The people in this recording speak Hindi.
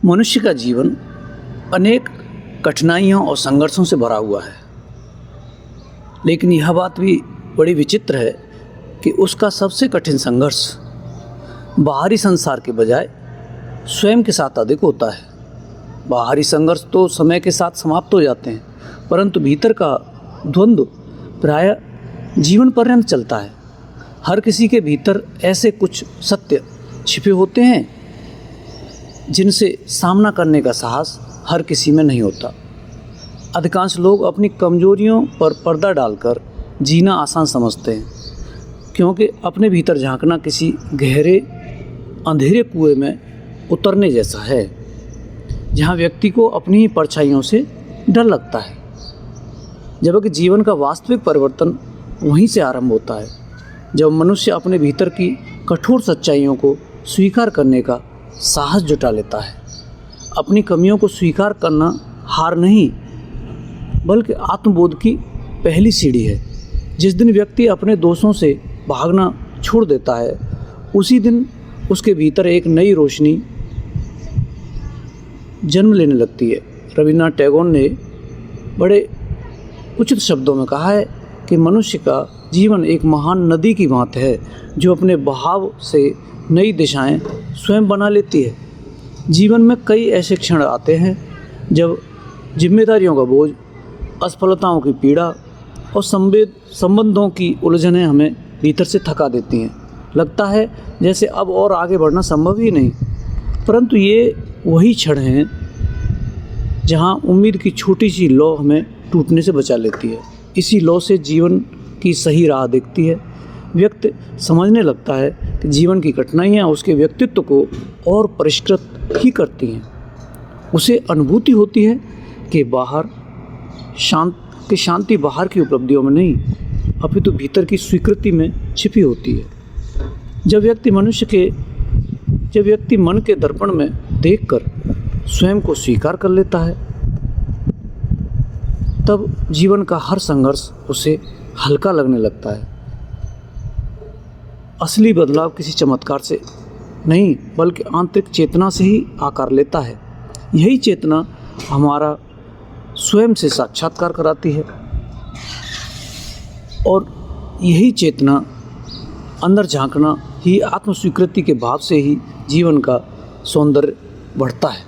मनुष्य का जीवन अनेक कठिनाइयों और संघर्षों से भरा हुआ है, लेकिन यह बात भी बड़ी विचित्र है कि उसका सबसे कठिन संघर्ष बाहरी संसार के बजाय स्वयं के साथ अधिक होता है। बाहरी संघर्ष तो समय के साथ समाप्त हो जाते हैं, परंतु भीतर का द्वंद्व प्रायः जीवन पर्यंत चलता है। हर किसी के भीतर ऐसे कुछ सत्य छिपे होते हैं जिनसे सामना करने का साहस हर किसी में नहीं होता। अधिकांश लोग अपनी कमजोरियों पर पर्दा डालकर जीना आसान समझते हैं, क्योंकि अपने भीतर झांकना किसी गहरे अंधेरे कुएं में उतरने जैसा है, जहां व्यक्ति को अपनी ही परछाइयों से डर लगता है। जबकि जीवन का वास्तविक परिवर्तन वहीं से आरंभ होता है, जब मनुष्य अपने भीतर की कठोर सच्चाइयों को स्वीकार करने का साहस जुटा लेता है। अपनी कमियों को स्वीकार करना हार नहीं, बल्कि आत्मबोध की पहली सीढ़ी है। जिस दिन व्यक्ति अपने दोषों से भागना छोड़ देता है, उसी दिन उसके भीतर एक नई रोशनी जन्म लेने लगती है। रविन्द्रनाथ टैगोर ने बड़े उचित शब्दों में कहा है कि मनुष्य का जीवन एक महान नदी की भांति है, जो अपने बहाव से नई दिशाएं स्वयं बना लेती है। जीवन में कई ऐसे क्षण आते हैं जब जिम्मेदारियों का बोझ, असफलताओं की पीड़ा और संबंधों की उलझनें हमें भीतर से थका देती हैं। लगता है जैसे अब और आगे बढ़ना संभव ही नहीं, परंतु ये वही क्षण हैं जहां उम्मीद की छोटी सी लौ हमें टूटने से बचा लेती है। इसी लौ से जीवन की सही राह दिखती है। व्यक्ति समझने लगता है कि जीवन की कठिनाइयाँ उसके व्यक्तित्व को और परिष्कृत ही करती हैं। उसे अनुभूति होती है कि शांति बाहर की उपलब्धियों में नहीं, अपितु भीतर की स्वीकृति में छिपी होती है। जब व्यक्ति मन के दर्पण में देखकर स्वयं को स्वीकार कर लेता है, तब जीवन का हर संघर्ष उसे हल्का लगने लगता है। असली बदलाव किसी चमत्कार से नहीं, बल्कि आंतरिक चेतना से ही आकार लेता है। यही चेतना हमारा स्वयं से साक्षात्कार कराती है, और यही चेतना अंदर झांकना ही आत्मस्वीकृति के भाव से ही जीवन का सौंदर्य बढ़ता है।